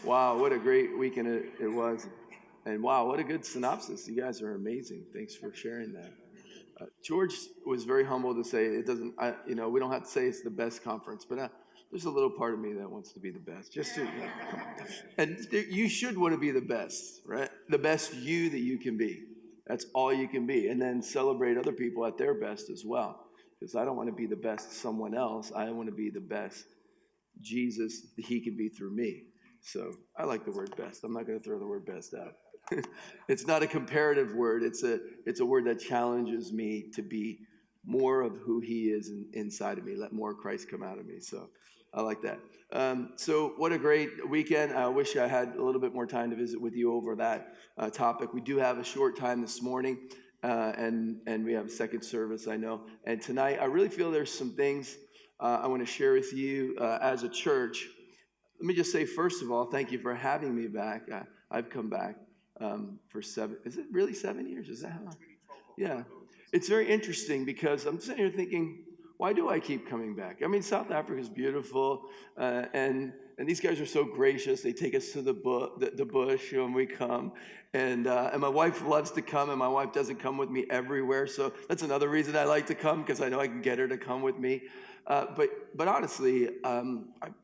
Wow, what a great weekend it was. And wow, what a good synopsis. You guys are amazing. Thanks for sharing that. George was very humble to say it doesn't, we don't have to say it's the best conference, but there's a little part of me that wants to be the best. And you should want to be the best, right? The best you that you can be. That's all you can be. And then celebrate other people at their best as well. Because I don't want to be the best someone else. I want to be the best Jesus he can be through me. So I like the word best. I'm not going to throw the word best out. It's not a comparative word. It's a word that challenges me to be more of who he is inside of me. Let more of Christ come out of me. So I like that. So what a great weekend. I wish I had a little bit more time to visit with you over that topic. We do have a short time this morning, and we have a second service, I know. And tonight, I really feel there's some things I want to share with you as a church. Let me just say, first of all, thank you for having me back. I've come back for is it really 7 years? Is that how long? Yeah. It's very interesting because I'm sitting here thinking, why do I keep coming back? I mean, South Africa is beautiful, and these guys are so gracious. They take us to the bush when we come, and my wife loves to come, and my wife doesn't come with me everywhere, so that's another reason I like to come, because I know I can get her to come with me. But honestly,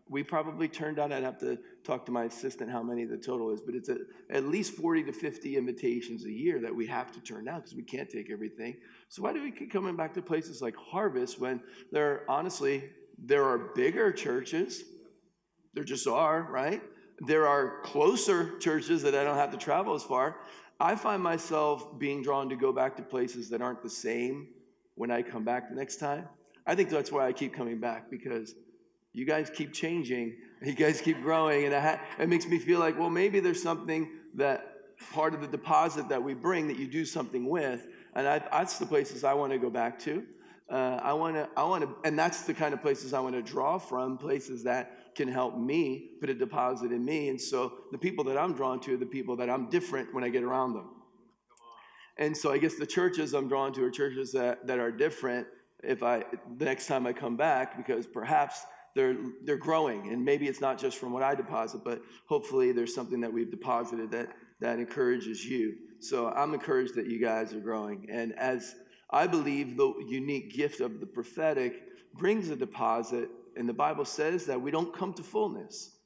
we probably turned down, I'd have to talk to my assistant how many the total is, but it's at least 40 to 50 invitations a year that we have to turn down because we can't take everything. So why do we keep coming back to places like Harvest when there are bigger churches? There just are, right? There are closer churches that I don't have to travel as far. I find myself being drawn to go back to places that aren't the same when I come back the next time. I think that's why I keep coming back, because you guys keep changing, you guys keep growing, and it makes me feel like, well, maybe there's something that part of the deposit that we bring that you do something with, and that's the places I want to go back to. I want to, and that's the kind of places I want to draw from, places that can help me put a deposit in me. And so the people that I'm drawn to are the people that I'm different when I get around them. And so I guess the churches I'm drawn to are churches that are different the next time I come back, because perhaps they're growing, and maybe it's not just from what I deposit, but hopefully there's something that we've deposited that encourages you. So I'm encouraged that you guys are growing, and as I believe the unique gift of the prophetic brings a deposit, and the Bible says that we don't come to fullness,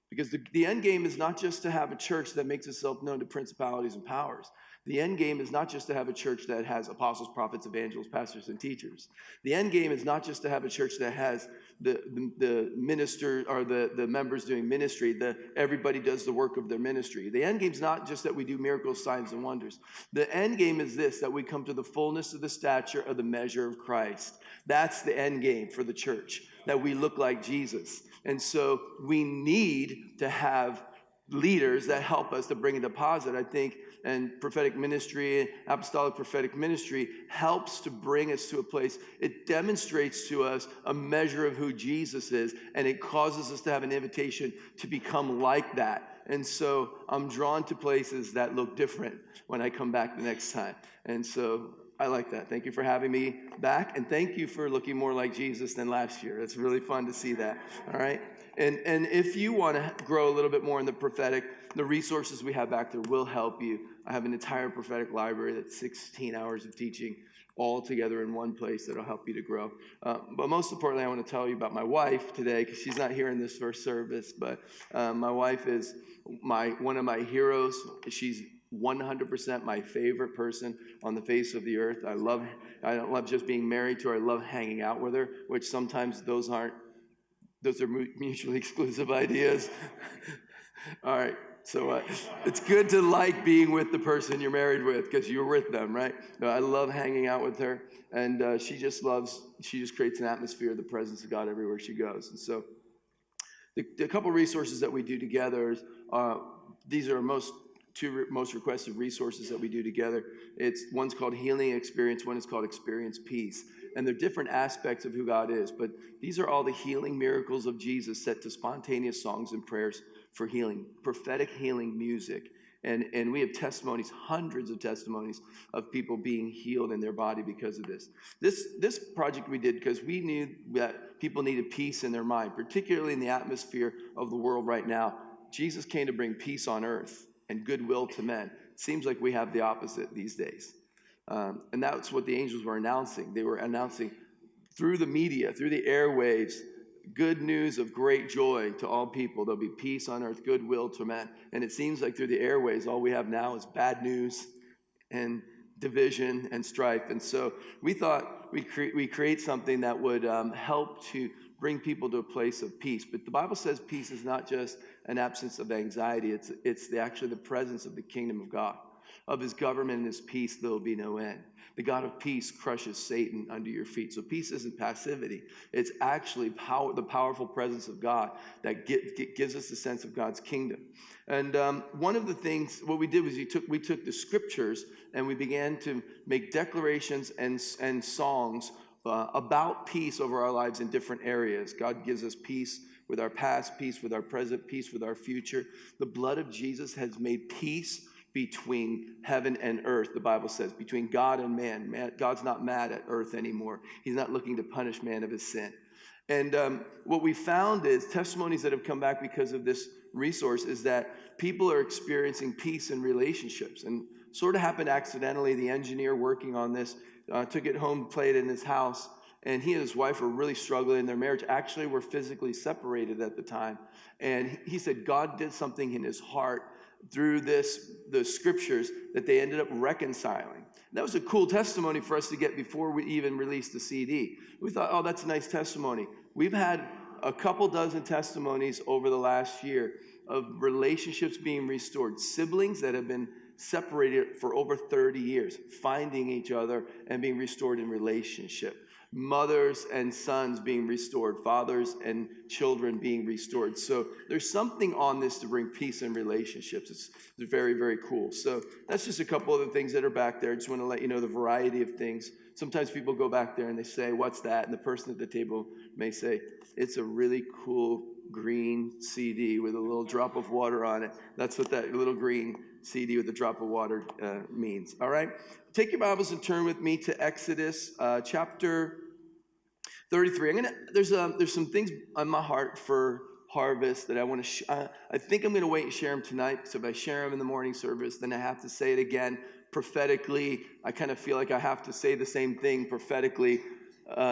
because the end game is not just to have a church that makes itself known to principalities and powers. The end game is not just to have a church that has apostles, prophets, evangelists, pastors, and teachers. The end game is not just to have a church that has the minister or the members doing ministry, everybody does the work of their ministry. The end game is not just that we do miracles, signs, and wonders. The end game is this, that we come to the fullness of the stature of the measure of Christ. That's the end game for the church, that we look like Jesus. And so we need to have leaders that help us to bring a deposit, I think, and prophetic ministry, apostolic prophetic ministry helps to bring us to a place. It demonstrates to us a measure of who Jesus is, and it causes us to have an invitation to become like that. And so I'm drawn to places that look different when I come back the next time. And so I like that. Thank you for having me back, and thank you for looking more like Jesus than last year. It's really fun to see that. All right? And if you want to grow a little bit more in the prophetic, the resources we have back there will help you. I have an entire prophetic library that's 16 hours of teaching all together in one place that'll help you to grow. But most importantly, I want to tell you about my wife today, because she's not here in this first service, but my wife is one of my heroes. She's 100% my favorite person on the face of the earth. I don't love just being married to her. I love hanging out with her, which sometimes those are mutually exclusive ideas. All right. So it's good to like being with the person you're married with, because you're with them, right? No, I love hanging out with her, and she just creates an atmosphere of the presence of God everywhere she goes. And so the couple resources that we do together is, these are two most requested resources that we do together. One's called Healing Experience, one is called Experience Peace. And they're different aspects of who God is, but these are all the healing miracles of Jesus set to spontaneous songs and prayers for healing, prophetic healing music. And we have testimonies, hundreds of testimonies of people being healed in their body because of this. This project we did because we knew that people needed peace in their mind, particularly in the atmosphere of the world right now. Jesus came to bring peace on earth and goodwill to men. Seems like we have the opposite these days. And that's what the angels were announcing. They were announcing through the media, through the airwaves, good news of great joy to all people. There'll be peace on earth, goodwill to men. And it seems like through the airways, all we have now is bad news and division and strife. And so we thought we create something that would help to bring people to a place of peace. But the Bible says peace is not just an absence of anxiety. It's actually the presence of the kingdom of God. Of his government and his peace, there will be no end. The God of peace crushes Satan under your feet. So peace isn't passivity. It's actually the powerful presence of God that gives us a sense of God's kingdom. And one of the things, what we did was we took the scriptures and we began to make declarations and songs about peace over our lives in different areas. God gives us peace with our past, peace with our present, peace with our future. The blood of Jesus has made peace between heaven and earth, the Bible says, between God and man. God's not mad at earth anymore. He's not looking to punish man of his sin. And what we found is testimonies that have come back because of this resource is that people are experiencing peace in relationships. And sort of happened accidentally. The engineer working on this took it home, played it in his house, and he and his wife were really struggling in their marriage. Actually, were physically separated at the time. And he said God did something in his heart through the scriptures that they ended up reconciling. And that was a cool testimony for us to get before we even released the CD. We thought, oh, that's a nice testimony. We've had a couple dozen testimonies over the last year of relationships being restored, siblings that have been separated for over 30 years, finding each other and being restored in relationship. Mothers and sons being restored, fathers and children being restored. So there's something on this to bring peace in relationships. It's very, very cool. So that's just a couple of the things that are back there. I just want to let you know the variety of things. Sometimes people go back there and they say, what's that? And the person at the table may say, it's a really cool green CD with a little drop of water on it. That's what that little green CD with a drop of water means. All right? Take your Bibles and turn with me to Exodus chapter 33. There's some things on my heart for Harvest that I want to. I think I'm going to wait and share them tonight. So if I share them in the morning service, then I have to say it again prophetically. I kind of feel like I have to say the same thing prophetically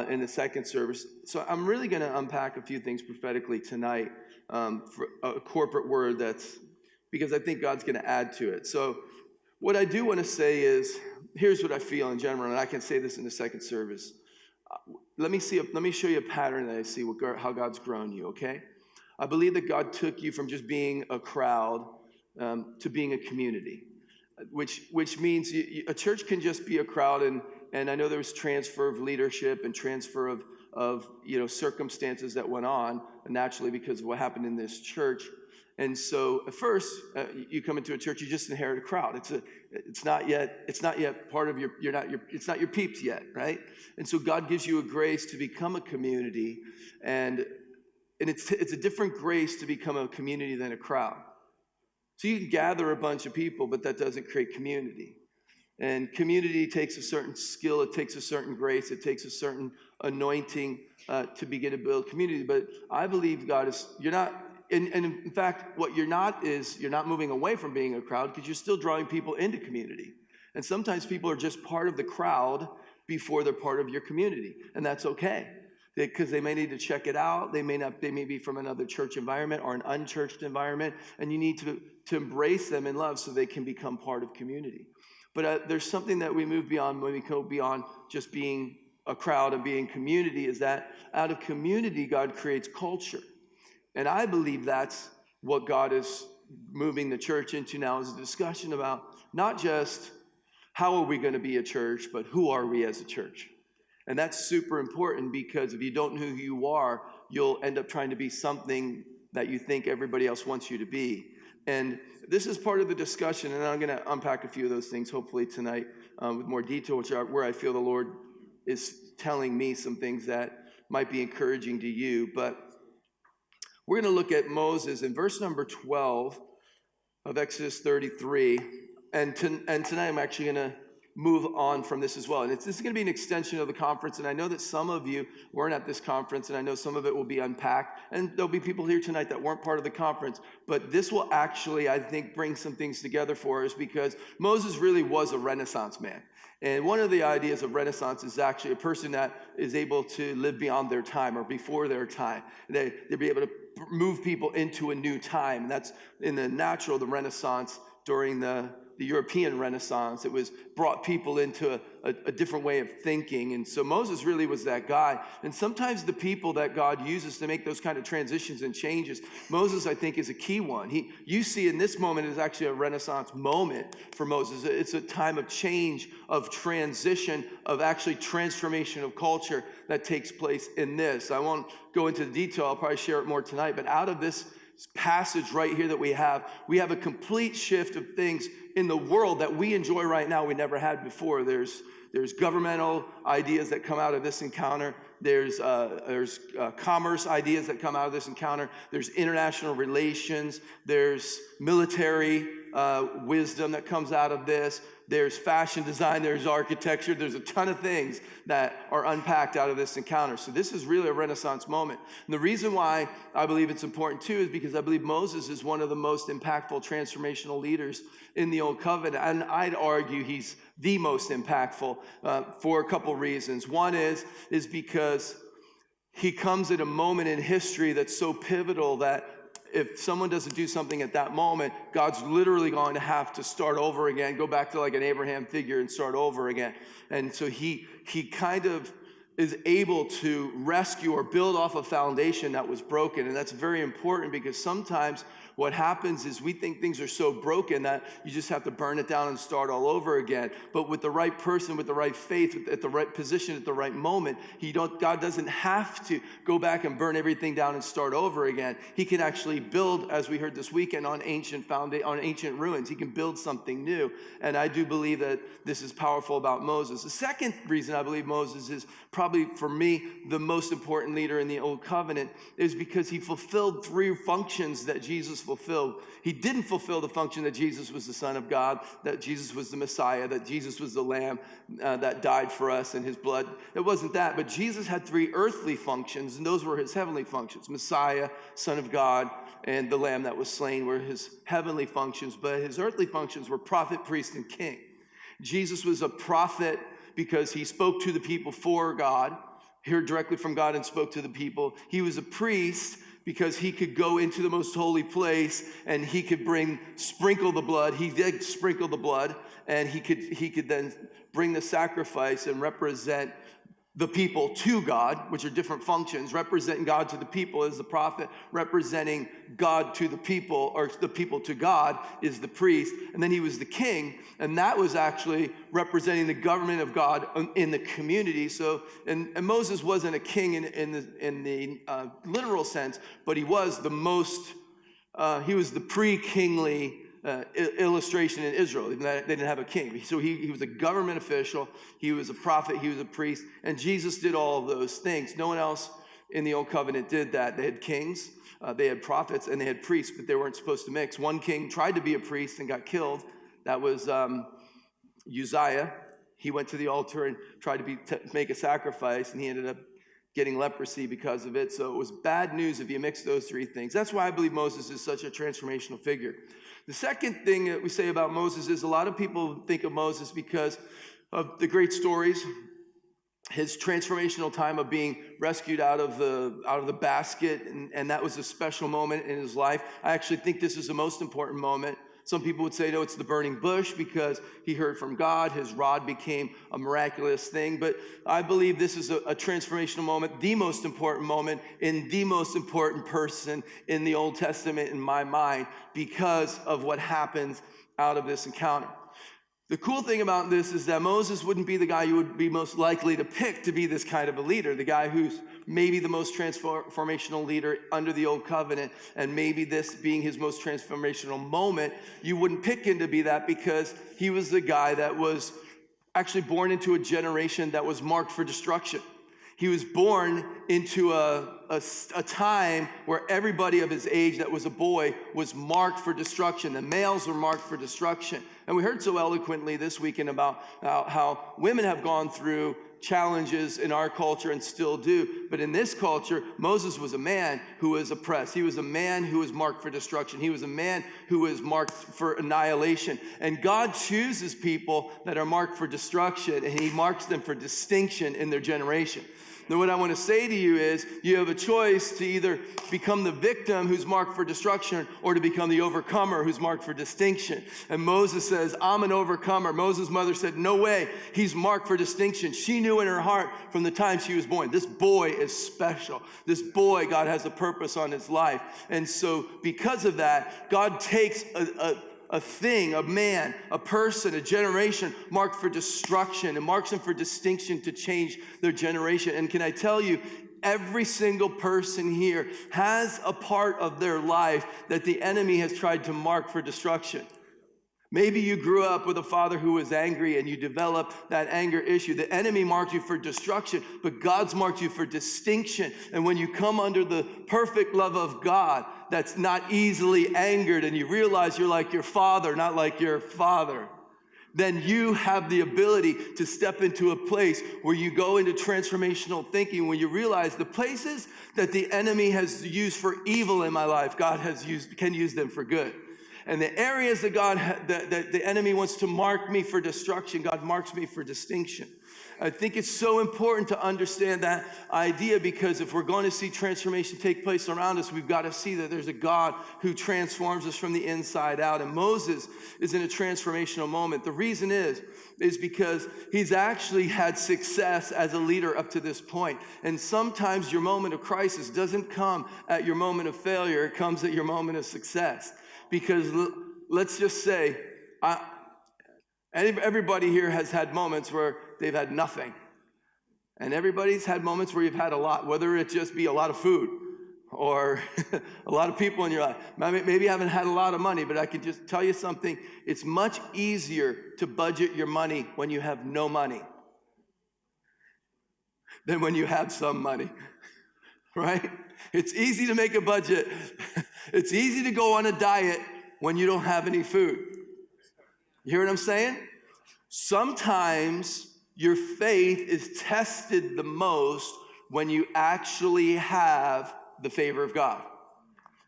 in the second service. So I'm really going to unpack a few things prophetically tonight for a corporate word because I think God's going to add to it. So what I do want to say is, here's what I feel in general, and I can say this in the second service. Let me show you a pattern that I see how God's grown you, okay? I believe that God took you from just being a crowd to being a community, which means a church can just be a crowd, and I know there was transfer of leadership and transfer of circumstances that went on naturally because of what happened in this church. And so at first, you come into a church, you just inherit a crowd. It's not yet part of it's not your peeps yet, right? And so God gives you a grace to become a community, and it's a different grace to become a community than a crowd. So you can gather a bunch of people, but that doesn't create community. And community takes a certain skill, it takes a certain grace, it takes a certain anointing to begin to build community. But I believe you're not. And in fact, what you're not is you're not moving away from being a crowd because you're still drawing people into community. And sometimes people are just part of the crowd before they're part of your community. And that's okay because they may need to check it out. They may be from another church environment or an unchurched environment. And you need to embrace them in love so they can become part of community. But there's something that we move beyond when we go beyond just being a crowd and being community is that out of community, God creates culture. And I believe that's what God is moving the church into now is a discussion about not just how are we going to be a church, but who are we as a church? And that's super important because if you don't know who you are, you'll end up trying to be something that you think everybody else wants you to be. And this is part of the discussion, and I'm going to unpack a few of those things hopefully tonight with more detail, where I feel the Lord is telling me some things that might be encouraging to you. But we're going to look at Moses in verse number 12 of Exodus 33. And tonight I'm actually going to move on from this as well. And this is going to be an extension of the conference. And I know that some of you weren't at this conference, and I know some of it will be unpacked. And there'll be people here tonight that weren't part of the conference. But this will actually, I think, bring some things together for us, because Moses really was a Renaissance man. And one of the ideas of Renaissance is actually a person that is able to live beyond their time or before their time. They'd be able to move people into a new time. And that's in the natural, the Renaissance during the European Renaissance. It was brought people into a different way of thinking. And so Moses really was that guy. And sometimes the people that God uses to make those kind of transitions and changes, Moses, I think, is a key one. You see in this moment is actually a Renaissance moment for Moses. It's a time of change, of transition, of actually transformation of culture that takes place in this. I won't go into the detail. I'll probably share it more tonight. But out of this passage right here that we have a complete shift of things in the world that we enjoy right now we never had before. There's governmental ideas that come out of this encounter. There's commerce ideas that come out of this encounter. There's international relations. There's military wisdom that comes out of this. There's fashion design. There's architecture. There's a ton of things that are unpacked out of this encounter. So this is really a Renaissance moment. And the reason why I believe it's important too is because I believe Moses is one of the most impactful transformational leaders in the Old Covenant. And I'd argue he's the most impactful for a couple reasons. One is because he comes at a moment in history that's so pivotal that if someone doesn't do something at that moment, God's literally going to have to start over again, go back to like an Abraham figure and start over again. And so he kind of is able to rescue or build off a foundation that was broken. And that's very important, because sometimes what happens is we think things are so broken that you just have to burn it down and start all over again. But with the right person, with the right faith, at the right position, at the right moment, God doesn't have to go back and burn everything down and start over again. He can actually build, as we heard this weekend, on ancient ruins. He can build something new. And I do believe that this is powerful about Moses. The second reason I believe Moses is probably, for me, the most important leader in the Old Covenant is because he fulfilled three functions that Jesus fulfilled. He didn't fulfill the function that Jesus was the Son of God, that Jesus was the Messiah, that Jesus was the Lamb that died for us in his blood. It wasn't that, but Jesus had three earthly functions, and those were his heavenly functions. Messiah, Son of God, and the Lamb that was slain were his heavenly functions, but his earthly functions were prophet, priest, and king. Jesus was a prophet because he spoke to the people for God, heard directly from God and spoke to the people. He was a priest because he could go into the most holy place and he could sprinkle the blood. He did sprinkle the blood, and he could then bring the sacrifice and represent the people to God, which are different functions. Representing God to the people is the prophet. Representing God to the people, or the people to God, is the priest. And then he was the king, and that was actually representing the government of God in the community. So, and Moses wasn't a king in the literal sense, but he was the most. He was the pre-kingly illustration in Israel. They didn't have a king. So he was a government official, he was a prophet, he was a priest, and Jesus did all of those things. No one else in the Old Covenant did that. They had kings, they had prophets, and they had priests, but they weren't supposed to mix. One king tried to be a priest and got killed. That was Uzziah. He went to the altar and tried to make a sacrifice, and he ended up getting leprosy because of it. So it was bad news if you mix those three things. That's why I believe Moses is such a transformational figure. The second thing that we say about Moses is a lot of people think of Moses because of the great stories, his transformational time of being rescued out of the basket, and that was a special moment in his life. I actually think this is the most important moment. Some people would say, no, it's the burning bush because he heard from God. His rod became a miraculous thing. But I believe this is a transformational moment, the most important moment in the most important person in the Old Testament in my mind, because of what happens out of this encounter. The cool thing about this is that Moses wouldn't be the guy you would be most likely to pick to be this kind of a leader, the guy who's maybe the most transformational leader under the Old Covenant, and maybe this being his most transformational moment, you wouldn't pick him to be that because he was the guy that was actually born into a generation that was marked for destruction. He was born into a time where everybody of his age that was a boy was marked for destruction. The males were marked for destruction. And we heard so eloquently this weekend about how women have gone through challenges in our culture and still do. But in this culture, Moses was a man who was oppressed. He was a man who was marked for destruction. He was a man who was marked for annihilation. And God chooses people that are marked for destruction, and he marks them for distinction in their generation. Now, what I want to say to you is you have a choice to either become the victim who's marked for destruction or to become the overcomer who's marked for distinction. And Moses says, I'm an overcomer. Moses' mother said, no way, he's marked for distinction. She knew in her heart from the time she was born, this boy is special. This boy, God has a purpose on his life. And so because of that, God takes a thing, a man, a person, a generation marked for destruction and marks them for distinction to change their generation. And can I tell you, every single person here has a part of their life that the enemy has tried to mark for destruction. Maybe you grew up with a father who was angry and you developed that anger issue. The enemy marked you for destruction, but God's marked you for distinction. And when you come under the perfect love of God that's not easily angered and you realize you're like your father, not like your father, then you have the ability to step into a place where you go into transformational thinking, when you realize the places that the enemy has used for evil in my life, God can use them for good. And the areas that that the enemy wants to mark me for destruction, God marks me for distinction. I think it's so important to understand that idea, because if we're going to see transformation take place around us, we've got to see that there's a God who transforms us from the inside out. And Moses is in a transformational moment. The reason is because he's actually had success as a leader up to this point. And sometimes your moment of crisis doesn't come at your moment of failure. It comes at your moment of success. Because let's just say, everybody here has had moments where they've had nothing. And everybody's had moments where you've had a lot, whether it just be a lot of food or a lot of people in your life. Maybe you haven't had a lot of money, but I can just tell you something. It's much easier to budget your money when you have no money than when you have some money, right? It's easy to make a budget. It's easy to go on a diet when you don't have any food. You hear what I'm saying? Sometimes your faith is tested the most when you actually have the favor of God.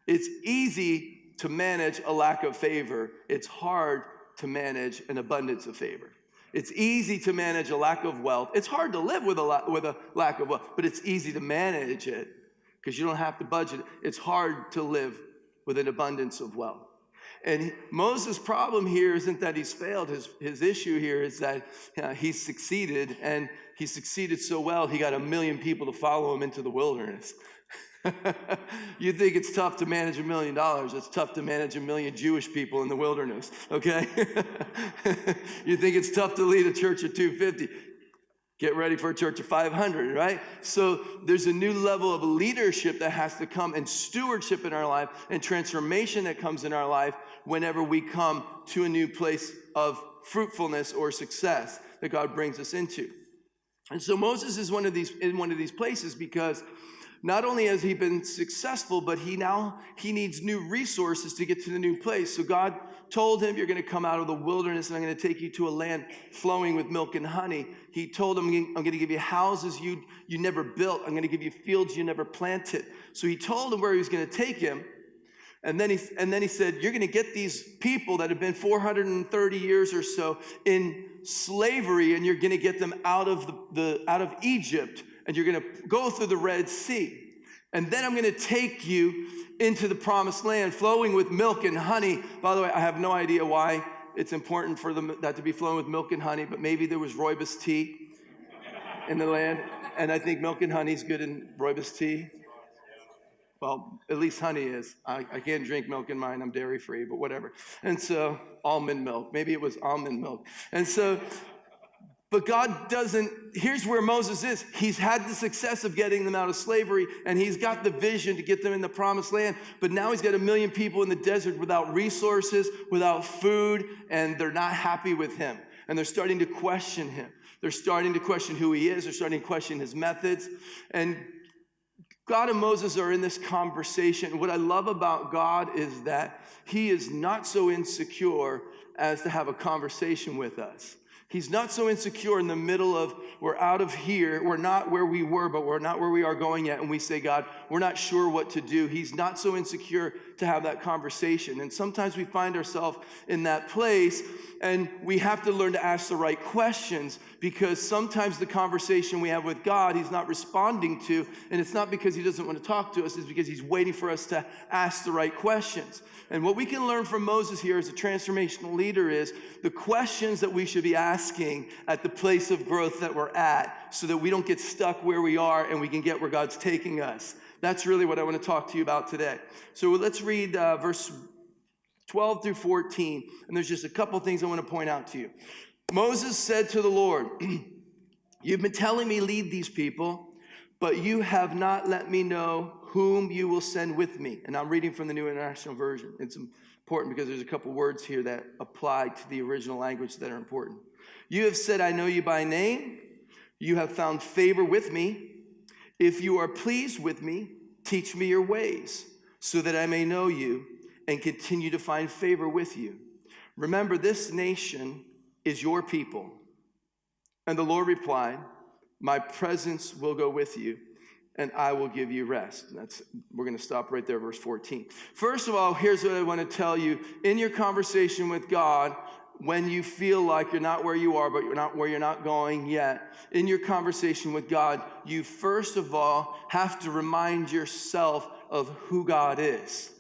It's easy to manage a lack of favor. It's hard to manage an abundance of favor. It's easy to manage a lack of wealth. It's hard to live with a lack of wealth, but it's easy to manage it because you don't have to budget it. It's hard to live with an abundance of wealth. And Moses' problem here isn't that he's failed. His issue here is that he's succeeded, and he succeeded so well, he got 1 million people to follow him into the wilderness. You think it's tough to manage $1 million. It's tough to manage 1 million Jewish people in the wilderness, okay? You think it's tough to lead a church of 250. Get ready for a church of 500, right? So there's a new level of leadership that has to come, and stewardship in our life, and transformation that comes in our life whenever we come to a new place of fruitfulness or success that God brings us into. And so Moses is in one of these places because not only has he been successful, but he needs new resources to get to the new place. So God told him, you're going to come out of the wilderness and I'm going to take you to a land flowing with milk and honey. He told him, I'm going to give you houses you never built. I'm going to give you fields you never planted. So he told him where he was going to take him. And then he said, you're going to get these people that have been 430 years or so in slavery, and you're going to get them out of Egypt, and you're going to go through the Red Sea. And then I'm going to take you into the promised land flowing with milk and honey. By the way, I have no idea why it's important for that to be flowing with milk and honey, but maybe there was rooibos tea in the land, and I think milk and honey is good in rooibos tea. Well, at least honey is. I can't drink milk in mine. I'm dairy free, but whatever. And so almond milk. Maybe it was almond milk. And so, but God doesn't, here's where Moses is. He's had the success of getting them out of slavery, and he's got the vision to get them in the promised land. But now he's got 1 million people in the desert without resources, without food, and they're not happy with him. And they're starting to question him. They're starting to question who he is. They're starting to question his methods. And God and Moses are in this conversation. What I love about God is that he is not so insecure as to have a conversation with us. He's not so insecure in the middle of, we're out of here, we're not where we were, but we're not where we are going yet. And we say, God, we're not sure what to do. He's not so insecure to have that conversation. And sometimes we find ourselves in that place, and we have to learn to ask the right questions, because sometimes the conversation we have with God, he's not responding to, and it's not because he doesn't want to talk to us, it's because he's waiting for us to ask the right questions. And what we can learn from Moses here as a transformational leader is the questions that we should be asking at the place of growth that we're at, so that we don't get stuck where we are and we can get where God's taking us. That's really what I want to talk to you about today. So let's read verse 12 through 14, and there's just a couple things I want to point out to you. Moses said to the Lord, you've been telling me lead these people, but you have not let me know whom you will send with me. And I'm reading from the New International Version. It's important because there's a couple words here that apply to the original language that are important. You have said, I know you by name. You have found favor with me. If you are pleased with me, teach me your ways, so that I may know you and continue to find favor with you. Remember, this nation is your people. And the Lord replied, my presence will go with you, and I will give you rest. We're going to stop right there, verse 14. First of all, here's what I want to tell you. In your conversation with God, when you feel like you're not where you are, but you're not where you're not going yet, in your conversation with God, you first of all have to remind yourself of who God is.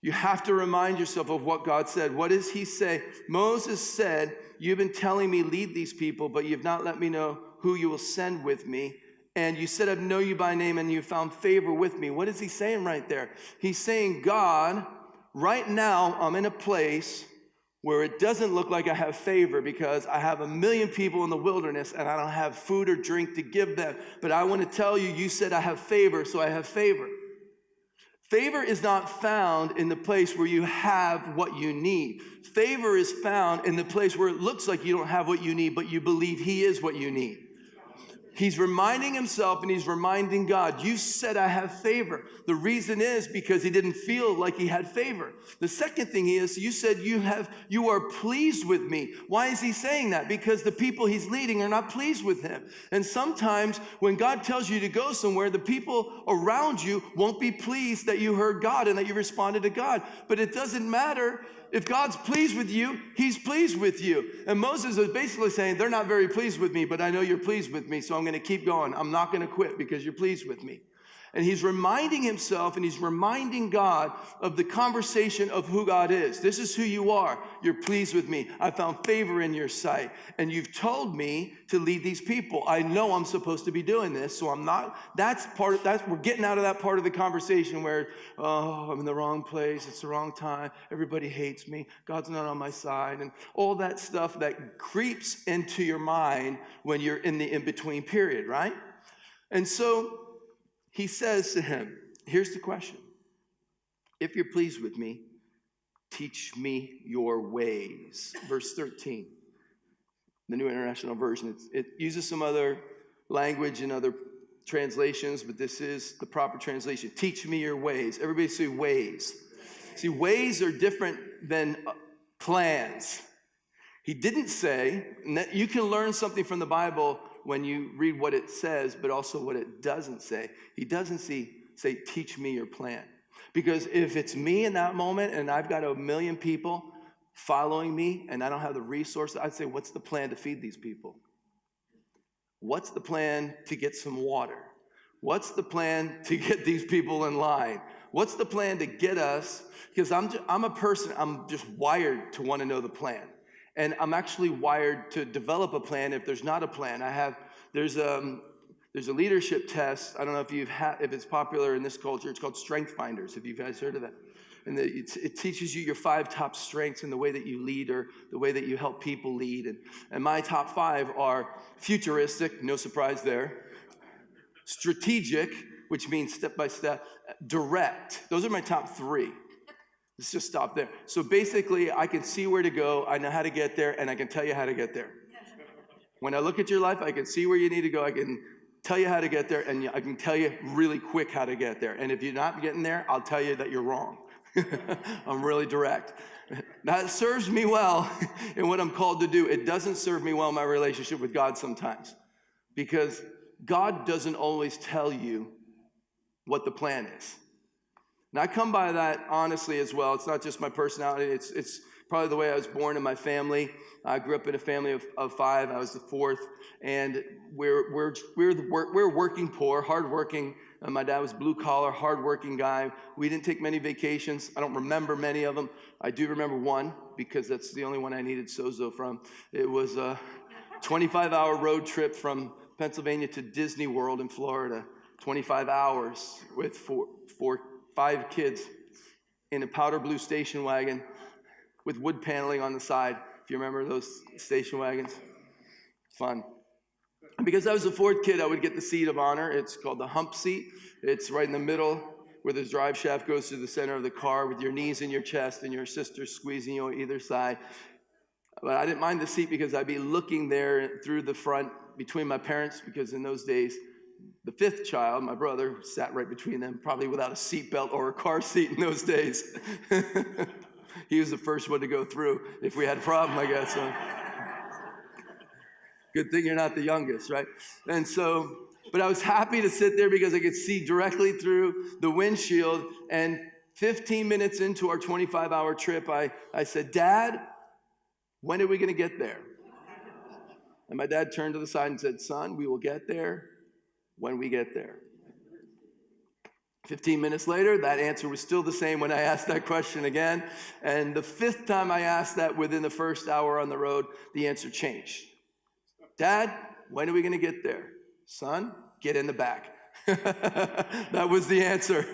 You have to remind yourself of what God said. What does he say? Moses said, you've been telling me lead these people, but you've not let me know who you will send with me. And you said, I know you by name, and you found favor with me. What is he saying right there? He's saying, God, right now I'm in a place where it doesn't look like I have favor, because I have 1 million people in the wilderness and I don't have food or drink to give them. But I want to tell you, you said I have favor, so I have favor. Favor is not found in the place where you have what you need. Favor is found in the place where it looks like you don't have what you need, but you believe he is what you need. He's reminding himself and he's reminding God, you said I have favor. The reason is because he didn't feel like he had favor. The second thing is, you said you are pleased with me. Why is he saying that? Because the people he's leading are not pleased with him. And sometimes when God tells you to go somewhere, the people around you won't be pleased that you heard God and that you responded to God. But it doesn't matter. If God's pleased with you, he's pleased with you. And Moses is basically saying, they're not very pleased with me, but I know you're pleased with me, so I'm going to keep going. I'm not going to quit because you're pleased with me. And he's reminding himself and he's reminding God of the conversation of who God is. This is who you are. You're pleased with me. I found favor in your sight. And you've told me to lead these people. I know I'm supposed to be doing this, so I'm not. We're getting out of that part of the conversation where, oh, I'm in the wrong place. It's the wrong time. Everybody hates me. God's not on my side. And all that stuff that creeps into your mind when you're in the in-between period, right? And so he says to him, here's the question. If you're pleased with me, teach me your ways. Verse 13, the New International Version. It uses some other language in other translations, but this is the proper translation. Teach me your ways. Everybody say ways. See, ways are different than plans. He didn't say, and that you can learn something from the Bible when you read what it says, but also what it doesn't say. He doesn't say, teach me your plan. Because if it's me in that moment and I've got 1 million people following me and I don't have the resources, I'd say, what's the plan to feed these people? What's the plan to get some water? What's the plan to get these people in line? What's the plan to get us? Because I'm a person, I'm just wired to want to know the plan. And I'm actually wired to develop a plan if there's not a plan. There's a leadership test. I don't know if it's popular in this culture. It's called Strength Finders, if you guys heard of that. And it teaches you your 5 top strengths in the way that you lead or the way that you help people lead. And my top 5 are futuristic, no surprise there. Strategic, which means step by step. Direct. Those are my top 3. Let's just stop there. So basically, I can see where to go, I know how to get there, and I can tell you how to get there. When I look at your life, I can see where you need to go, I can tell you how to get there, and I can tell you really quick how to get there. And if you're not getting there, I'll tell you that you're wrong. I'm really direct. That serves me well in what I'm called to do. It doesn't serve me well in my relationship with God sometimes, because God doesn't always tell you what the plan is. And I come by that honestly as well. It's not just my personality. It's probably the way I was born in my family. I grew up in a family of five. I was the fourth, and we're working poor, hardworking. My dad was blue collar, hardworking guy. We didn't take many vacations. I don't remember many of them. I do remember one because that's the only one I needed sozo from. It was a 25-hour road trip from Pennsylvania to Disney World in Florida. 25 hours with five kids in a powder blue station wagon with wood paneling on the side. If you remember those station wagons, fun. And because I was the fourth kid, I would get the seat of honor. It's called the hump seat. It's right in the middle where the drive shaft goes to the center of the car with your knees in your chest and your sister squeezing you on either side. But I didn't mind the seat because I'd be looking there through the front between my parents, because in those days, the fifth child, my brother, sat right between them, probably without a seatbelt or a car seat in those days. He was the first one to go through if we had a problem, I guess. So. Good thing you're not the youngest, right? And so, but I was happy to sit there because I could see directly through the windshield. And 15 minutes into our 25-hour trip, I said, Dad, when are we going to get there? And my dad turned to the side and said, son, we will get there when we get there. 15 minutes later, that answer was still the same when I asked that question again. And the fifth time I asked that within the first hour on the road, the answer changed. Dad, when are we going to get there? Son, get in the back. That was the answer.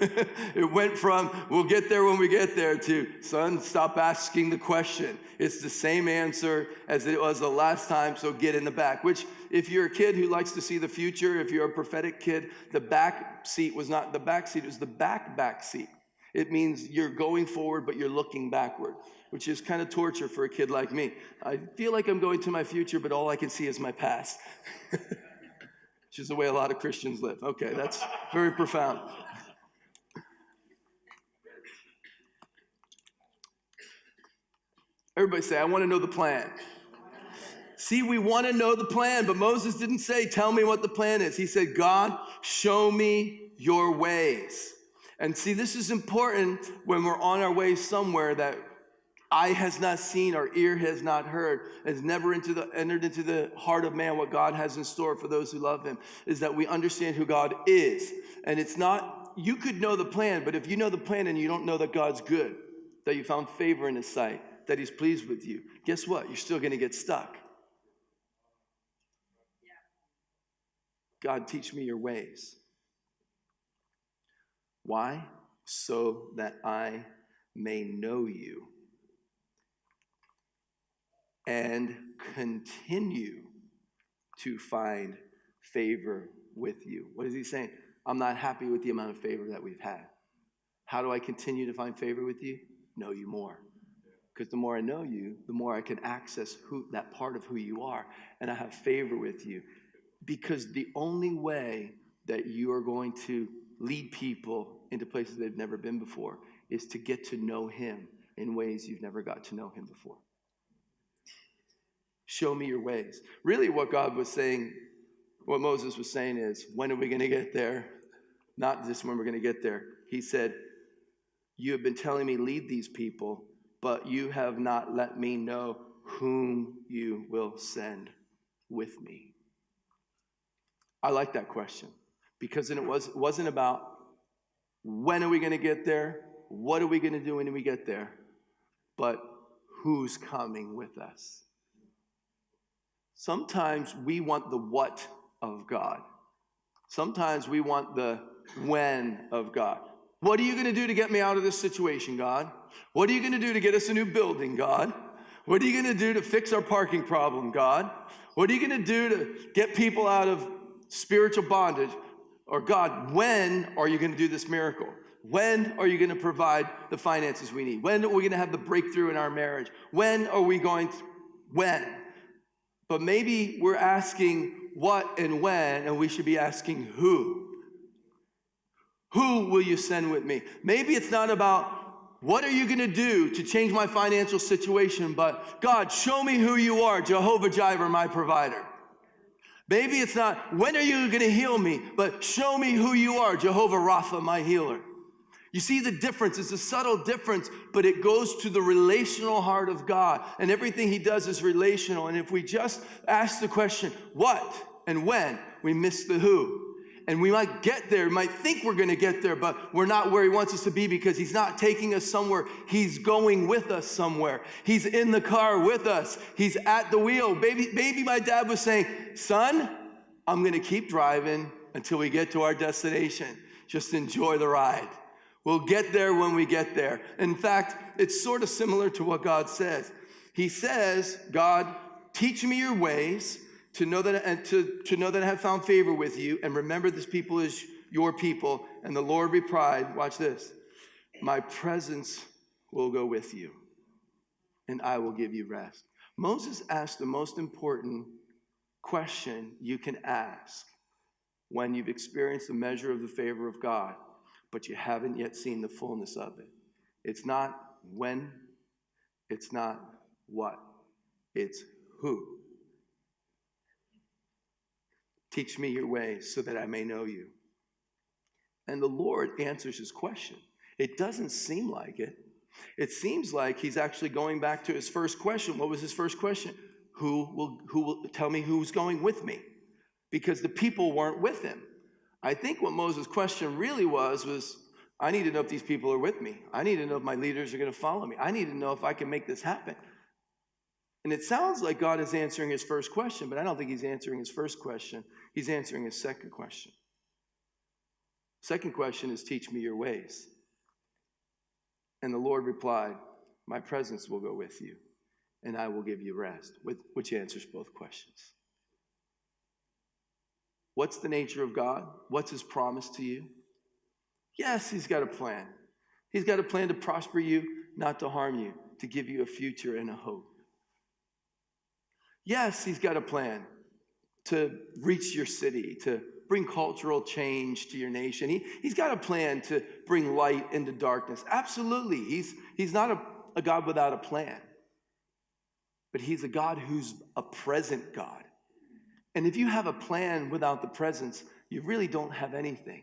It went from, we'll get there when we get there, to, son, stop asking the question. It's the same answer as it was the last time, so get in the back. Which, if you're a kid who likes to see the future, if you're a prophetic kid, the back seat was not the back seat, it was the back seat. It means you're going forward, but you're looking backward, which is kind of torture for a kid like me. I feel like I'm going to my future, but all I can see is my past. Which is the way a lot of Christians live. Okay, that's very profound. Everybody say, I want to know the plan. See, we want to know the plan, but Moses didn't say, tell me what the plan is. He said, God, show me your ways. And see, this is important when we're on our way somewhere that eye has not seen, or ear has not heard, has never entered into the heart of man what God has in store for those who love him, is that we understand who God is. And it's not, you could know the plan, but if you know the plan and you don't know that God's good, that you found favor in his sight, that he's pleased with you, guess what? You're still going to get stuck. God, teach me your ways. Why? So that I may know you and continue to find favor with you. What is he saying? I'm not happy with the amount of favor that we've had. How do I continue to find favor with you? Know you more. Because the more I know you, the more I can access that part of who you are, and I have favor with you. Because the only way that you are going to lead people into places they've never been before is to get to know him in ways you've never got to know him before. Show me your ways. Really what God was saying, what Moses was saying is, when are we going to get there? Not just when we're going to get there. He said, you have been telling me lead these people, but you have not let me know whom you will send with me. I like that question, because it wasn't about when are we going to get there, what are we going to do when we get there, but who's coming with us. Sometimes we want the what of God. Sometimes we want the when of God. What are you going to do to get me out of this situation, God? What are you going to do to get us a new building, God? What are you going to do to fix our parking problem, God? What are you going to do to get people out of spiritual bondage? Or God, when are you going to do this miracle? When are you going to provide the finances we need? When are we going to have the breakthrough in our marriage? When are we going to, when? But maybe we're asking what and when, and we should be asking who. Who will you send with me? Maybe it's not about what are you going to do to change my financial situation, but God, show me who you are, Jehovah Jireh, my provider. Maybe it's not when are you going to heal me, but show me who you are, Jehovah Rapha, my healer. You see the difference. It's a subtle difference, but it goes to the relational heart of God. And everything he does is relational. And if we just ask the question, what and when, we miss the who. And we might get there, we might think we're going to get there, but we're not where he wants us to be because he's not taking us somewhere. He's going with us somewhere. He's in the car with us. He's at the wheel. Baby, my dad was saying, son, I'm going to keep driving until we get to our destination. Just enjoy the ride. We'll get there when we get there. In fact, it's sort of similar to what God says. He says, God, teach me your ways to know that and to know that I have found favor with you. And remember, this people is your people. And the Lord replied, watch this, my presence will go with you, and I will give you rest. Moses asked the most important question you can ask when you've experienced the measure of the favor of God, but you haven't yet seen the fullness of it. It's not when, it's not what, it's who. Teach me your ways so that I may know you. And the Lord answers his question. It doesn't seem like it. It seems like he's actually going back to his first question. What was his first question? Who will tell me who's going with me? Because the people weren't with him. I think what Moses' question really was, I need to know if these people are with me. I need to know if my leaders are going to follow me. I need to know if I can make this happen. And it sounds like God is answering his first question, but I don't think he's answering his first question. He's answering his second question. Second question is, teach me your ways. And the Lord replied, my presence will go with you, and I will give you rest, which answers both questions. What's the nature of God? What's his promise to you? Yes, he's got a plan. He's got a plan to prosper you, not to harm you, to give you a future and a hope. Yes, he's got a plan to reach your city, to bring cultural change to your nation. He's got a plan to bring light into darkness. Absolutely. He's not a God without a plan, but he's a God who's a present God. And if you have a plan without the presence, you really don't have anything.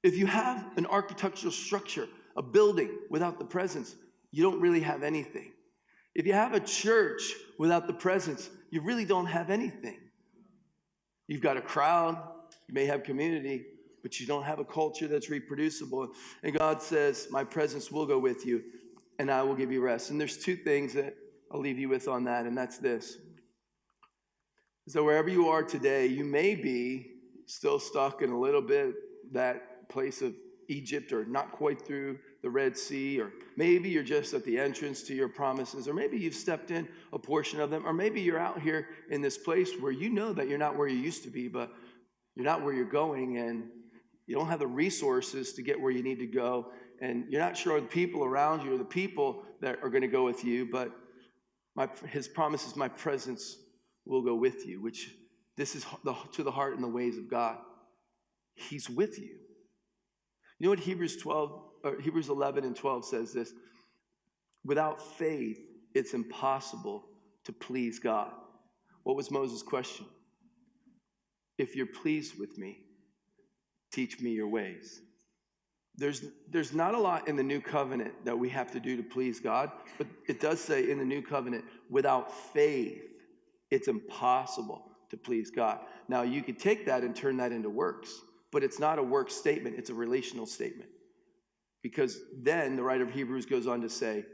If you have an architectural structure, a building without the presence, you don't really have anything. If you have a church without the presence, you really don't have anything. You've got a crowd, you may have community, but you don't have a culture that's reproducible. And God says, my presence will go with you, and I will give you rest. And there's two things that I'll leave you with on that, and that's this. So wherever you are today, you may be still stuck in a little bit that place of Egypt, or not quite through the Red Sea, or maybe you're just at the entrance to your promises, or maybe you've stepped in a portion of them, or maybe you're out here in this place where you know that you're not where you used to be, but you're not where you're going, and you don't have the resources to get where you need to go, and you're not sure the people around you are the people that are going to go with you, but his promise is my presence will go with you, which this is to the heart and the ways of God. He's with you. You know what Hebrews 11 and 12 says this? Without faith, it's impossible to please God. What was Moses' question? If you're pleased with me, teach me your ways. There's not a lot in the new covenant that we have to do to please God, but it does say in the new covenant, without faith, it's impossible to please God. Now, you could take that and turn that into works, but it's not a work statement, it's a relational statement. Because then the writer of Hebrews goes on to say,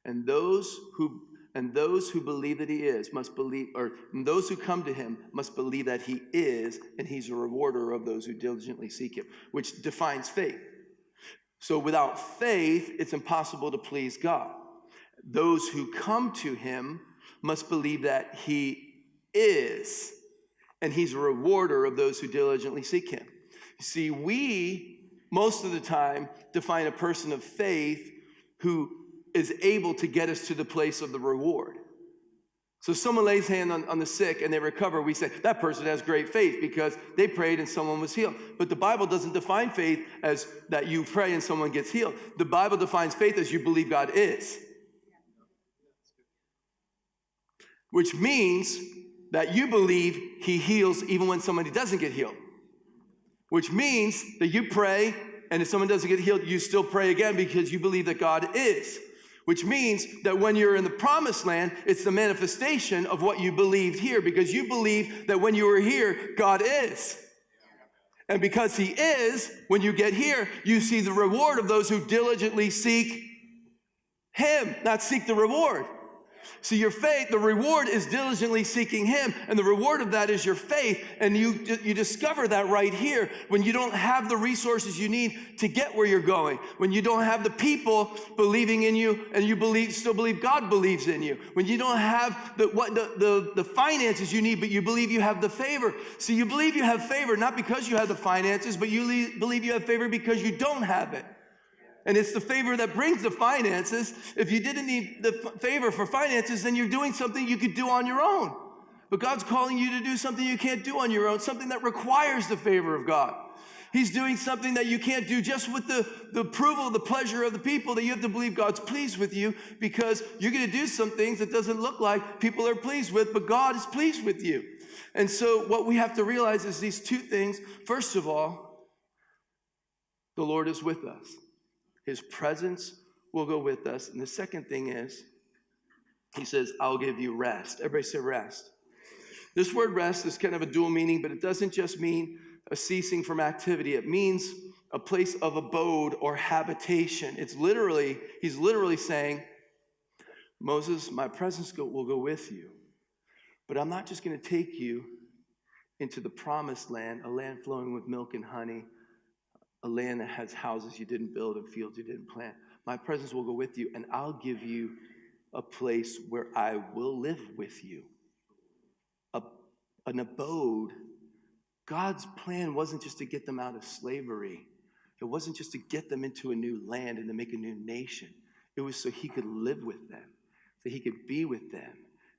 and those who believe that he is must believe, or those who come to him must believe that he is, and he's a rewarder of those who diligently seek him, which defines faith. So without faith, it's impossible to please God. Those who come to him must believe that he and he's a rewarder of those who diligently seek him. See, we most of the time define a person of faith who is able to get us to the place of the reward. So someone lays hand on the sick and they recover, we say, that person has great faith because they prayed and someone was healed. But the Bible doesn't define faith as that you pray and someone gets healed. The Bible defines faith as you believe God is. Which means that you believe he heals even when somebody doesn't get healed. Which means that you pray, and if someone doesn't get healed, you still pray again because you believe that God is. Which means that when you're in the promised land, it's the manifestation of what you believed here, because you believe that when you were here, God is. And because he is, when you get here, you see the reward of those who diligently seek him, not seek the reward. So your faith, the reward is diligently seeking him, and the reward of that is your faith. And you discover that right here when you don't have the resources you need to get where you're going, when you don't have the people believing in you and you still believe God believes in you, when you don't have the finances you need, but you believe you have the favor. So you believe you have favor not because you have the finances, but you believe you have favor because you don't have it. And it's the favor that brings the finances. If you didn't need the favor for finances, then you're doing something you could do on your own. But God's calling you to do something you can't do on your own, something that requires the favor of God. He's doing something that you can't do just with the approval, the pleasure of the people, that you have to believe God's pleased with you, because you're going to do some things that doesn't look like people are pleased with, but God is pleased with you. And so what we have to realize is these two things. First of all, the Lord is with us. His presence will go with us. And the second thing is, he says, I'll give you rest. Everybody say rest. This word rest is kind of a dual meaning, but it doesn't just mean a ceasing from activity. It means a place of abode or habitation. He's literally saying, Moses, my presence will go with you. But I'm not just going to take you into the promised land, a land flowing with milk and honey, a land that has houses you didn't build and fields you didn't plant. My presence will go with you, and I'll give you a place where I will live with you. An abode. God's plan wasn't just to get them out of slavery. It wasn't just to get them into a new land and to make a new nation. It was so he could live with them, that he could be with them,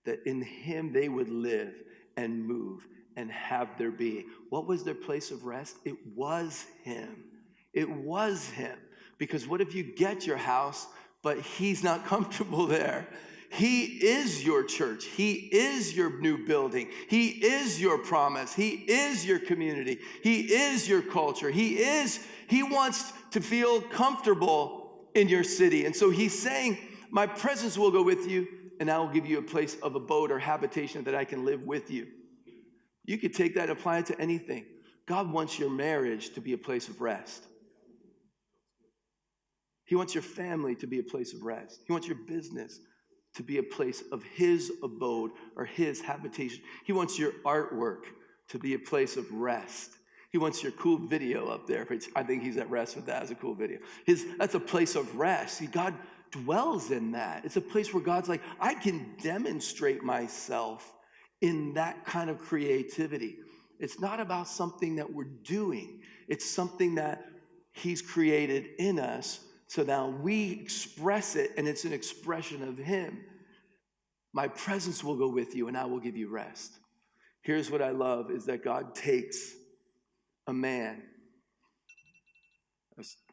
that in him they would live and move and have their being. What was their place of rest? It was him. It was him. Because what if you get your house, but he's not comfortable there? He is your church. He is your new building. He is your promise. He is your community. He is your culture. He wants to feel comfortable in your city. And so he's saying, my presence will go with you, and I will give you a place of abode or habitation that I can live with you. You could take that and apply it to anything. God wants your marriage to be a place of rest. He wants your family to be a place of rest. He wants your business to be a place of his abode or his habitation. He wants your artwork to be a place of rest. He wants your cool video up there, which I think he's at rest with that as a cool video. That's a place of rest. See, God dwells in that. It's a place where God's like, I can demonstrate myself in that kind of creativity. It's not about something that we're doing. It's something that he's created in us. So now we express it, and it's an expression of him. My presence will go with you, and I will give you rest. Here's what I love, is that God takes a man.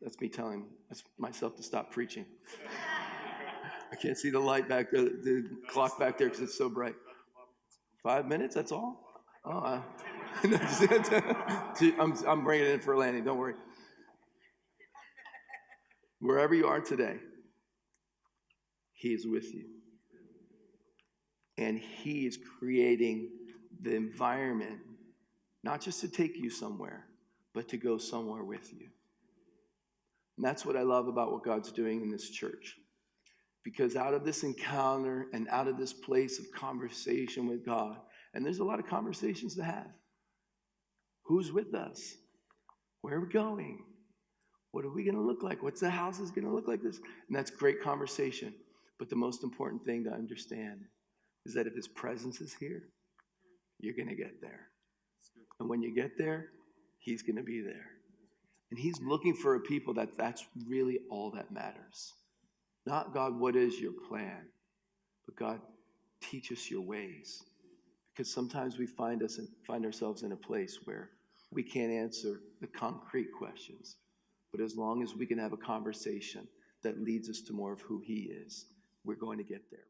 That's me telling myself to stop preaching. I can't see the light back there, the clock back there because it's so bright. 5 minutes, that's all? Oh, I'm bringing it in for landing, don't worry. Wherever you are today, he is with you. And he is creating the environment, not just to take you somewhere, but to go somewhere with you. And that's what I love about what God's doing in this church. Because out of this encounter and out of this place of conversation with God, and there's a lot of conversations to have. Who's with us? Where are we going? What are we going to look like? What's the house is going to look like this? And that's great conversation. But the most important thing to understand is that if his presence is here, you're going to get there. And when you get there, he's going to be there. And he's looking for a people that's really all that matters. Not, God, what is your plan? But God, teach us your ways. Because sometimes we find ourselves in a place where we can't answer the concrete questions. But as long as we can have a conversation that leads us to more of who he is, we're going to get there.